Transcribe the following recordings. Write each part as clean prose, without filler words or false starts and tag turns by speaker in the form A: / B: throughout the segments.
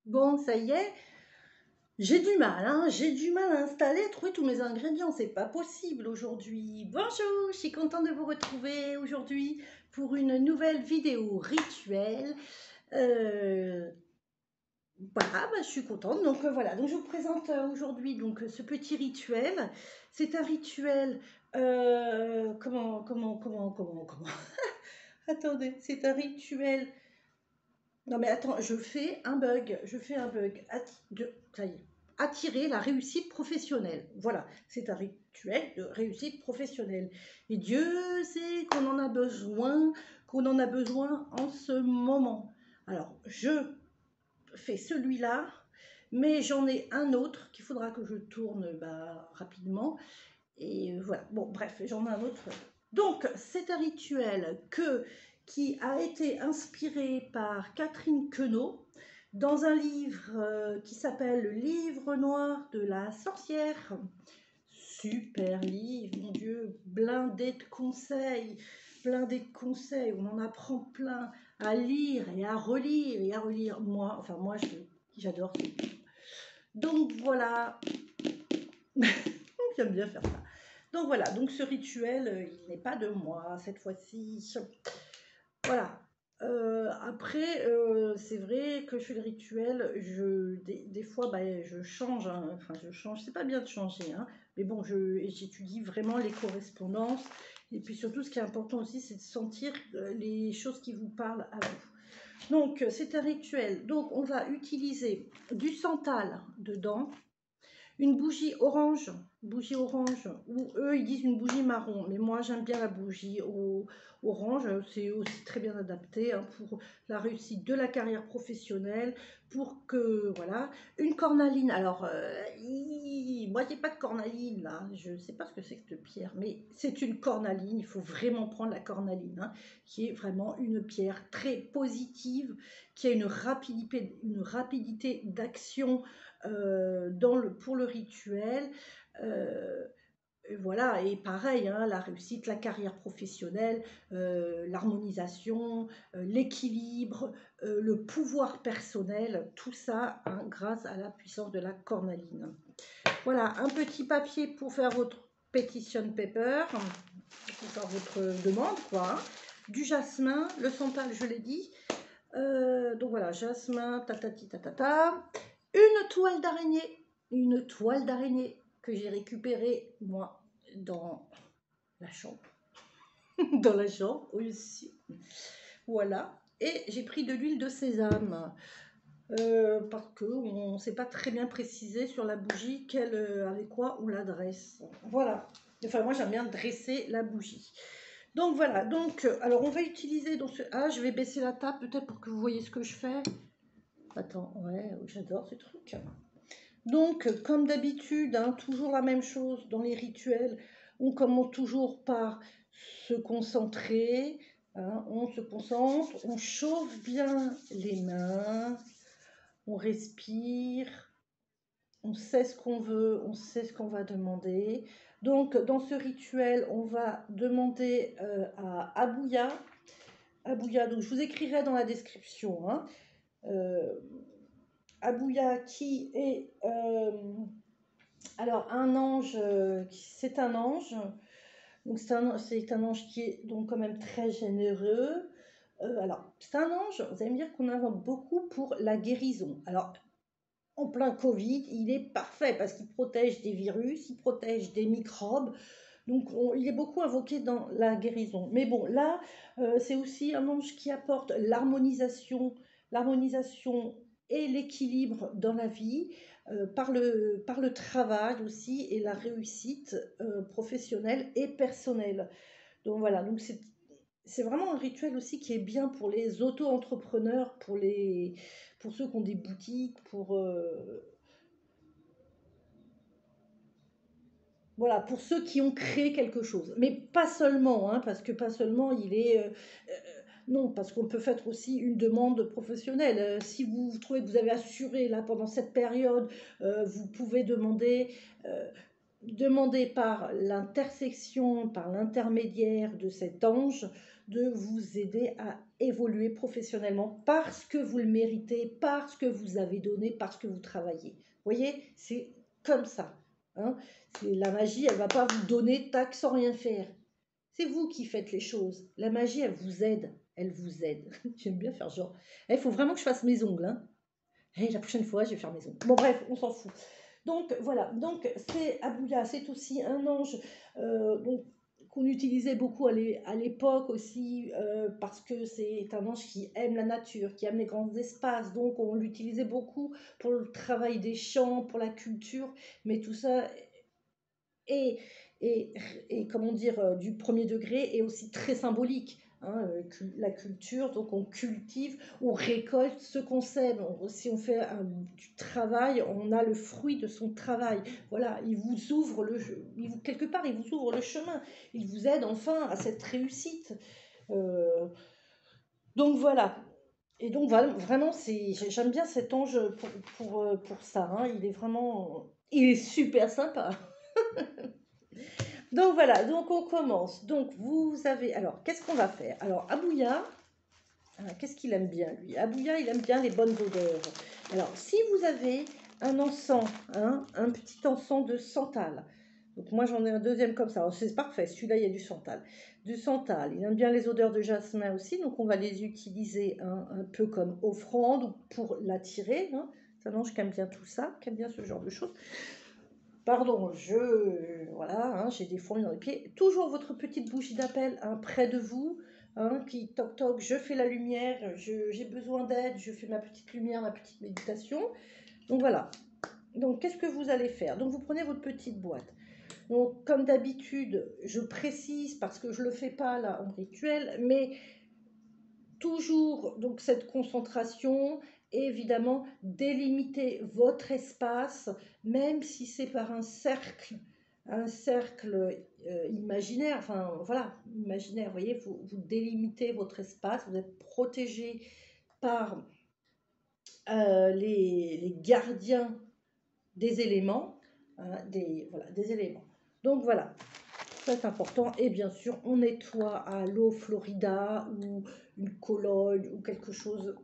A: Bon, ça y est, j'ai du mal, hein, j'ai du mal à installer, à trouver tous mes ingrédients, c'est pas possible aujourd'hui. Bonjour, je suis contente de vous retrouver aujourd'hui pour une nouvelle vidéo rituelle. Euh, voilà, je suis contente. Donc voilà, donc je vous présente aujourd'hui ce petit rituel. C'est un rituel. Comment Attendez, c'est un rituel. Non mais attends, je fais un bug. Ça y est. Attirer la réussite professionnelle. Voilà, c'est un rituel de réussite professionnelle. Et Dieu sait qu'on en a besoin en ce moment. Alors, je fais celui-là, mais j'en ai un autre qu'il faudra que je tourne rapidement. Et voilà, bon bref, j'en ai un autre. Donc, c'est un rituel qui a été inspiré par Catherine Queneau dans un livre qui s'appelle Le livre noir de la sorcière. Super livre, mon Dieu, blindé de conseils, on en apprend plein à lire et à relire et à relire. Moi, j'adore ce livre. Donc voilà, j'aime bien faire ça. Donc voilà, donc ce rituel, il n'est pas de moi cette fois-ci. Voilà. Après, c'est vrai que je fais le rituel, des fois, je change, hein. Enfin je change, c'est pas bien de changer, hein, mais bon, j'étudie vraiment les correspondances, et puis surtout, ce qui est important aussi, c'est de sentir les choses qui vous parlent à vous. Donc, c'est un rituel, donc on va utiliser du santal dedans, une bougie orange, ou eux ils disent une bougie marron, mais moi j'aime bien la bougie orange, c'est aussi très bien adapté, hein, pour la réussite de la carrière professionnelle, pour que, voilà, une cornaline, alors, moi j'ai pas de cornaline là, je sais pas ce que c'est que cette pierre, mais c'est une cornaline, il faut vraiment prendre la cornaline, hein, qui est vraiment une pierre très positive, qui a une rapidité d'action pour le rituel. Euh, et voilà, et pareil, hein, la réussite, la carrière professionnelle, l'harmonisation, l'équilibre, le pouvoir personnel, tout ça, hein, grâce à la puissance de la cornaline. Voilà, un petit papier pour faire votre petition paper, pour faire votre demande, quoi, hein. Du jasmin, le santal, je l'ai dit. Donc voilà, jasmin, tatati tatata. Une toile d'araignée que j'ai récupérée, moi, dans la chambre. Dans la chambre, aussi. Voilà. Et j'ai pris de l'huile de sésame. Parce qu'on ne sait pas très bien préciser sur la bougie avec quoi on la dresse. Voilà. Enfin, moi, j'aime bien dresser la bougie. Donc voilà, alors on va utiliser je vais baisser la table peut-être pour que vous voyez ce que je fais. Attends, ouais, j'adore ces trucs. Donc, comme d'habitude, hein, toujours la même chose dans les rituels, on commence toujours par se concentrer, hein, on se concentre, on chauffe bien les mains, on respire, on sait ce qu'on veut, on sait ce qu'on va demander. Donc, dans ce rituel, on va demander à Abouya. Abouya, donc je vous écrirai dans la description, hein, Abouya qui est alors un ange, c'est un ange, donc c'est un ange qui est donc quand même très généreux. Alors c'est un ange, vous allez me dire qu'on invoque beaucoup pour la guérison. Alors en plein Covid, il est parfait parce qu'il protège des virus, il protège des microbes. Donc il est beaucoup invoqué dans la guérison. Mais bon, là, c'est aussi un ange qui apporte l'harmonisation et l'équilibre dans la vie, par le travail aussi et la réussite professionnelle et personnelle. Donc voilà, donc c'est vraiment un rituel aussi qui est bien pour les auto-entrepreneurs, pour ceux qui ont des boutiques, voilà, pour ceux qui ont créé quelque chose. Mais pas seulement, hein, parce que pas seulement il est... non, parce qu'on peut faire aussi une demande professionnelle. Si vous trouvez que vous avez assuré là pendant cette période, vous pouvez euh, demander par l'intersection, par l'intermédiaire de cet ange, de vous aider à évoluer professionnellement parce que vous le méritez, parce que vous avez donné, parce que vous travaillez. Vous voyez, c'est comme ça. Hein. La magie, elle ne va pas vous donner tac sans rien faire. C'est vous qui faites les choses. La magie, elle vous aide. Elle vous aide. J'aime bien faire genre. Il faut vraiment que je fasse mes ongles. Hein. Et la prochaine fois, je vais faire mes ongles. Bon, bref, on s'en fout. Donc, voilà. Donc, c'est Abouya, c'est aussi un ange qu'on utilisait beaucoup à l'époque aussi parce que c'est un ange qui aime la nature, qui aime les grands espaces. Donc, on l'utilisait beaucoup pour le travail des champs, pour la culture. Mais tout ça est, comment dire, du premier degré et aussi très symbolique. Hein, la culture, donc on cultive, on récolte ce qu'on sème. Si on fait du travail, on a le fruit de son travail. Voilà, il vous ouvre quelque part, il vous ouvre le chemin. Il vous aide enfin à cette réussite. Donc voilà. Et donc vraiment, j'aime bien cet ange pour ça. Hein. Il est super sympa. Donc voilà, donc on commence. Donc vous avez, alors qu'est-ce qu'on va faire? Alors Abouya, qu'est-ce qu'il aime bien lui? Abouya, il aime bien les bonnes odeurs. Alors si vous avez un encens, hein, un petit encens de santal, donc moi j'en ai un deuxième comme ça, c'est parfait, celui-là il y a du santal. Du santal, il aime bien les odeurs de jasmin aussi, donc on va les utiliser un peu comme offrande pour l'attirer. Hein. C'est un ange qui aime bien tout ça, qui aime bien ce genre de choses. Pardon, voilà, hein, j'ai des fourmis dans les pieds. Toujours votre petite bougie d'appel hein, près de vous, hein, qui toc toc, je fais la lumière, j'ai besoin d'aide, je fais ma petite lumière, ma petite méditation. Donc voilà. Donc qu'est-ce que vous allez faire? Donc vous prenez votre petite boîte. Donc comme d'habitude, je précise parce que je ne le fais pas là en rituel, mais toujours donc cette concentration. Évidemment, délimiter votre espace, même si c'est par un cercle imaginaire, enfin voilà, imaginaire, vous voyez, vous délimitez votre espace, vous êtes protégé par les gardiens des éléments, hein, des éléments. Donc voilà, c'est important. Et bien sûr, on nettoie à l'eau Florida ou une Cologne ou quelque chose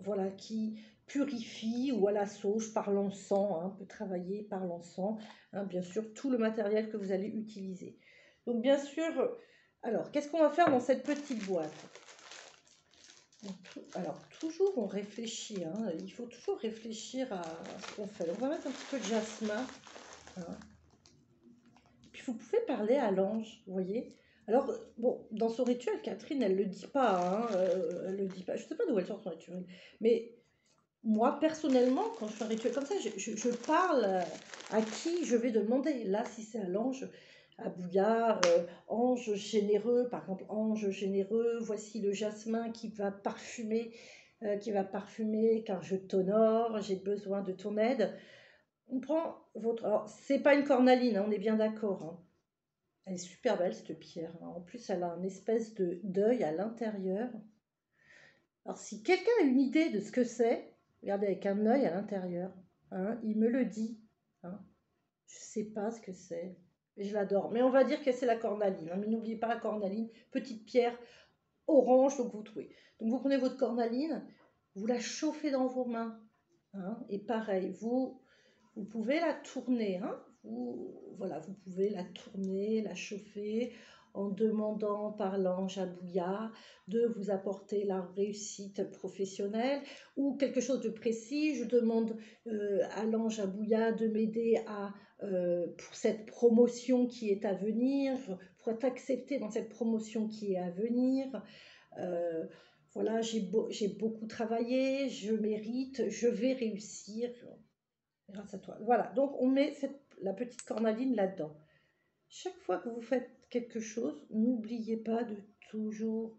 A: voilà, qui purifie ou à la sauge par l'encens. Hein, on peut travailler par l'encens. Hein, bien sûr, tout le matériel que vous allez utiliser. Donc bien sûr, alors qu'est-ce qu'on va faire dans cette petite boîte? Alors toujours on réfléchit. Hein, il faut toujours réfléchir à ce qu'on fait. On va mettre un petit peu de jasmin. Hein. Vous pouvez parler à l'ange, vous voyez. Alors, bon, dans son rituel, Catherine, elle ne le dit pas. Hein, elle le dit pas. Je ne sais pas d'où elle sort son rituel. Mais moi, personnellement, quand je fais un rituel comme ça, je parle à qui je vais demander. Là, si c'est à l'ange, à Bouya, ange généreux, par exemple, ange généreux, voici le jasmin qui va parfumer, car je t'honore, j'ai besoin de ton aide. On prend votre... Alors, c'est pas une cornaline, hein, on est bien d'accord. Hein. Elle est super belle cette pierre. Hein. En plus, elle a un espèce de d'œil à l'intérieur. Alors, si quelqu'un a une idée de ce que c'est, regardez avec un œil à l'intérieur, hein, il me le dit. Hein. Je ne sais pas ce que c'est. Je l'adore. Mais on va dire que c'est la cornaline. Hein. Mais n'oubliez pas la cornaline, petite pierre orange, donc vous trouvez. Donc vous prenez votre cornaline, vous la chauffez dans vos mains. Hein, et pareil, vous pouvez la tourner. Hein, voilà, vous pouvez la tourner, la chauffer en demandant par l'ange Abouya de vous apporter la réussite professionnelle ou quelque chose de précis. Je demande à l'ange Abouya de m'aider pour cette promotion qui est à venir, pour être accepté dans cette promotion qui est à venir. Voilà, j'ai beaucoup travaillé, je mérite, je vais réussir grâce à toi. Voilà, donc on met la petite cornaline là-dedans. Chaque fois que vous faites quelque chose, n'oubliez pas de toujours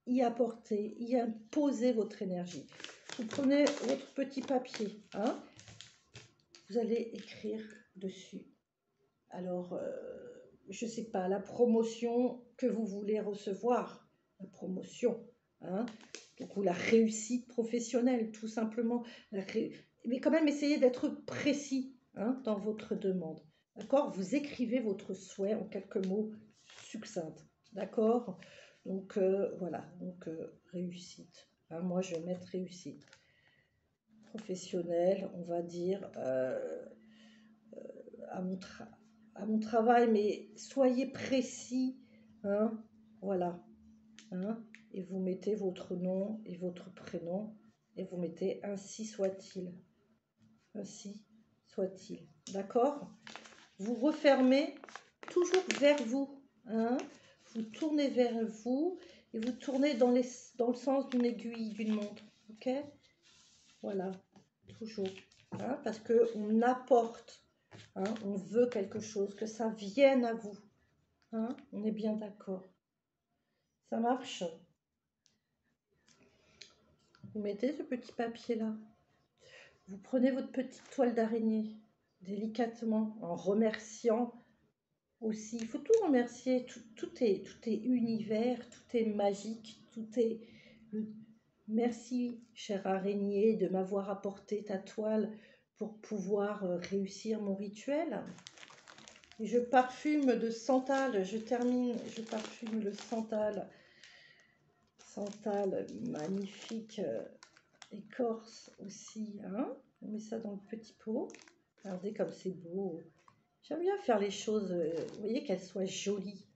A: y apporter, y imposer votre énergie. Vous prenez votre petit papier, hein, vous allez écrire dessus. Alors, je ne sais pas, la promotion que vous voulez recevoir, la promotion, hein, ou la réussite professionnelle, tout simplement. Mais quand même, essayez d'être précis hein, dans votre demande. D'accord? Vous écrivez votre souhait en quelques mots succincts. D'accord? Donc voilà, donc réussite. Hein, moi, je vais mettre réussite. Professionnel, on va dire, à à mon travail, mais soyez précis. Hein, voilà. Hein, et vous mettez votre nom et votre prénom. Et vous mettez ainsi soit-il. Ainsi soit-il. D'accord? Vous refermez toujours vers vous. Hein, vous tournez vers vous et vous tournez dans le sens d'une aiguille d'une montre. Ok? Voilà, toujours. Hein, parce qu'on apporte, hein, on veut quelque chose, que ça vienne à vous. Hein, on est bien d'accord. Ça marche? Vous mettez ce petit papier là. Vous prenez votre petite toile d'araignée, délicatement, en remerciant aussi. Il faut tout remercier. Tout est univers, tout est magique, tout est... Merci, chère araignée, de m'avoir apporté ta toile pour pouvoir réussir mon rituel. Et je parfume de santal, je termine, je parfume le santal. Santal magnifique, écorce aussi. Hein, on met ça dans le petit pot. Regardez comme c'est beau. J'aime bien faire les choses, vous voyez, qu'elles soient jolies.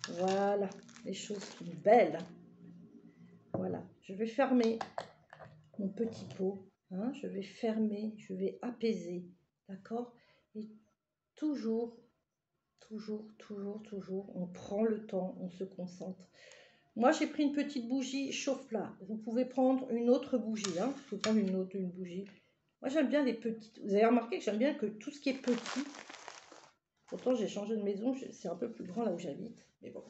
A: Voilà, les choses sont belles. Voilà, je vais fermer mon petit pot. Hein, je vais fermer, je vais apaiser. D'accord? Et toujours, on prend le temps, on se concentre. Moi, j'ai pris une petite bougie chauffe-plat. Vous pouvez prendre une autre bougie. Hein. Vous pouvez prendre une bougie. Moi, j'aime bien les petites. Vous avez remarqué que j'aime bien que tout ce qui est petit. Pourtant, j'ai changé de maison. C'est un peu plus grand là où j'habite. Mais bon.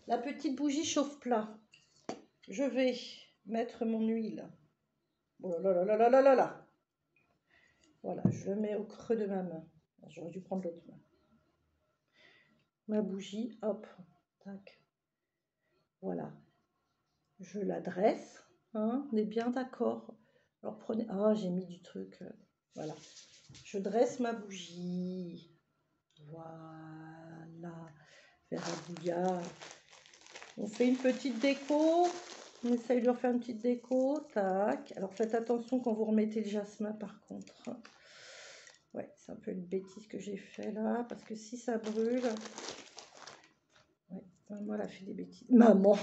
A: La petite bougie chauffe-plat. Je vais mettre mon huile. Oh là là là là là là là. Voilà, je le mets au creux de ma main. J'aurais dû prendre l'autre main. Ma bougie, hop, tac. Voilà. Je la dresse. Hein, on est bien d'accord. Alors prenez... Ah, j'ai mis du truc. Voilà. Je dresse ma bougie. Voilà. Faire un bouillard. On fait une petite déco. On essaye de refaire une petite déco. Tac. Alors faites attention quand vous remettez le jasmin par contre. Ouais, c'est un peu une bêtise que j'ai fait là. Parce que si ça brûle... Ouais, maman elle a fait des bêtises. Maman,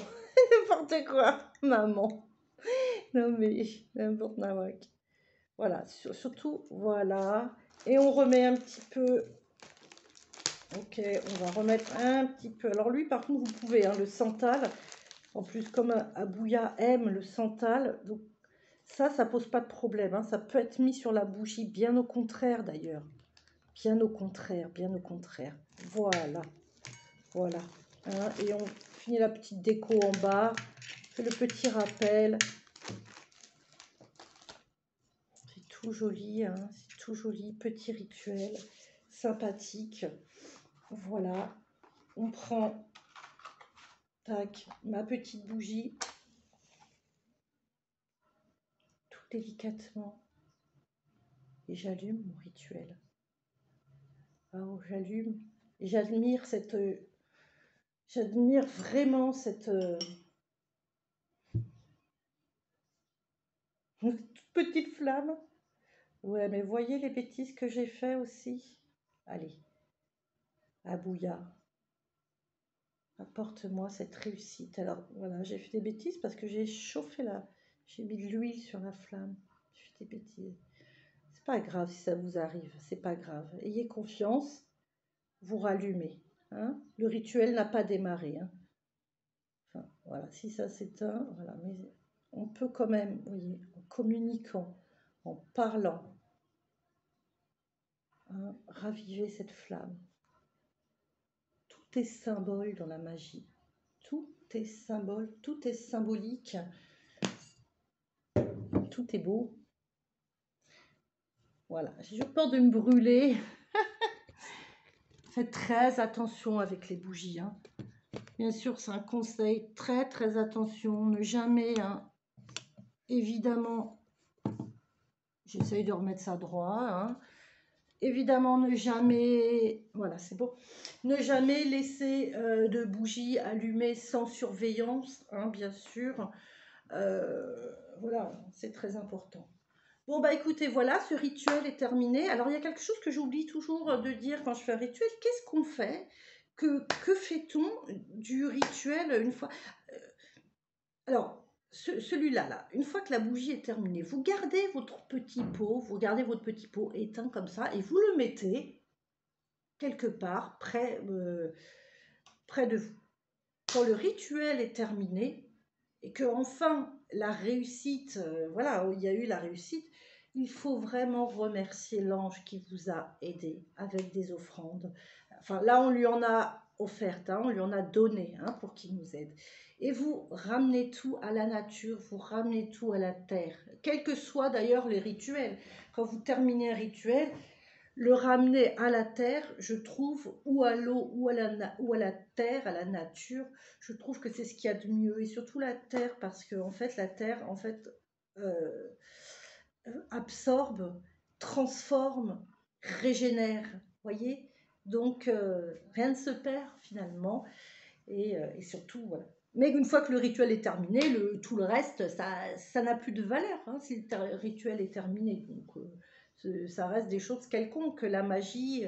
A: n'importe quoi. Maman. Non mais n'importe quoi. Voilà, surtout, voilà. Et on remet un petit peu. Ok, on va remettre un petit peu. Alors lui, par contre, vous pouvez, hein, le santal. En plus, comme Abouya aime le santal, donc ça pose pas de problème. Hein, ça peut être mis sur la bougie, bien au contraire d'ailleurs. Bien au contraire, bien au contraire. Voilà, voilà. Hein, et on finit la petite déco en bas. Fait le petit rappel. C'est tout joli, hein, c'est tout joli. Petit rituel, sympathique. Voilà, on prend, tac, ma petite bougie, tout délicatement, et j'allume mon rituel. Alors j'allume, et j'admire j'admire vraiment cette petite flamme. Ouais, mais voyez les bêtises que j'ai fait aussi. Allez, Abouya, apporte-moi cette réussite. Alors voilà, j'ai fait des bêtises parce que j'ai chauffé j'ai mis de l'huile sur la flamme. J'ai fait des bêtises. C'est pas grave si ça vous arrive, c'est pas grave. Ayez confiance, vous rallumez. Hein, le rituel n'a pas démarré. Hein. Enfin, voilà, si ça s'éteint, voilà, mais on peut quand même, vous voyez, en communiquant, en parlant, hein, raviver cette flamme. Tout est symbole dans la magie. Tout est symbole, tout est symbolique. Tout est beau. Voilà, j'ai peur de me brûler. Faites très attention avec les bougies. Hein. Bien sûr, c'est un conseil. Très, très attention. Ne jamais, hein. Évidemment, j'essaye de remettre ça droit. Hein. évidemment, ne jamais, voilà, c'est bon, ne jamais laisser de bougies allumées sans surveillance, hein, bien sûr. Voilà, c'est très important. Bon, bah écoutez, voilà, ce rituel est terminé. Alors, il y a quelque chose que j'oublie toujours de dire quand je fais un rituel. Qu'est-ce qu'on fait? Que fait-on du rituel une fois? Alors, celui-là, là, une fois que la bougie est terminée, vous gardez votre petit pot, vous gardez votre petit pot éteint comme ça et vous le mettez quelque part près de vous. Quand le rituel est terminé et que enfin la réussite, voilà, il y a eu la réussite, il faut vraiment remercier l'ange qui vous a aidé avec des offrandes. Enfin, là, on lui en a offert, hein, on lui en a donné, hein, pour qu'il nous aide. Et vous ramenez tout à la nature, vous ramenez tout à la terre, quels que soient d'ailleurs les rituels. Quand vous terminez un rituel, le ramener à la terre, je trouve, ou à l'eau, ou à la terre, à la nature, je trouve que c'est ce qu'il y a de mieux. Et surtout la terre, parce que en fait, la terre, en fait, euh, absorbe, transforme, régénère. Voyez. Donc, rien ne se perd finalement. Et surtout, voilà. Mais une fois que le rituel est terminé, tout le reste, ça n'a plus de valeur, hein, si le rituel est terminé. Donc, ça reste des choses quelconques. La magie,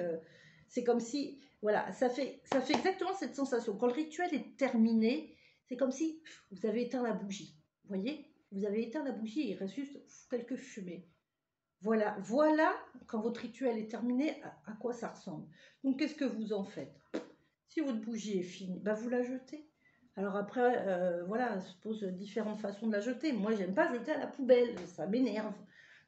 A: c'est comme si, voilà, ça fait exactement cette sensation. Quand le rituel est terminé, c'est comme si vous avez éteint la bougie. Vous voyez, vous avez éteint la bougie et il reste juste quelques fumées. Voilà, voilà, quand votre rituel est terminé, à quoi ça ressemble. Donc, qu'est-ce que vous en faites? Si votre bougie est finie, bah vous la jetez. Alors après, voilà, se pose différentes façons de la jeter. Moi, j'aime pas jeter à la poubelle, ça m'énerve.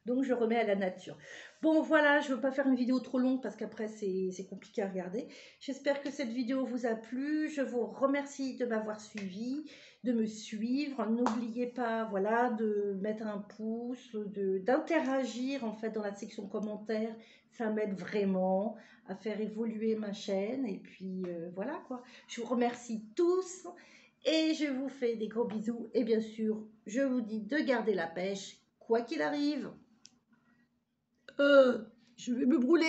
A: Donc, je remets à la nature. Bon, voilà, je ne veux pas faire une vidéo trop longue parce qu'après, c'est compliqué à regarder. J'espère que cette vidéo vous a plu. Je vous remercie de m'avoir suivi, de me suivre. N'oubliez pas, voilà, de mettre un pouce, d'interagir en fait dans la section commentaires. Ça m'aide vraiment à faire évoluer ma chaîne. Et puis, voilà quoi. Je vous remercie tous. Et je vous fais des gros bisous. Et bien sûr, je vous dis de garder la pêche, quoi qu'il arrive. Je vais me brûler.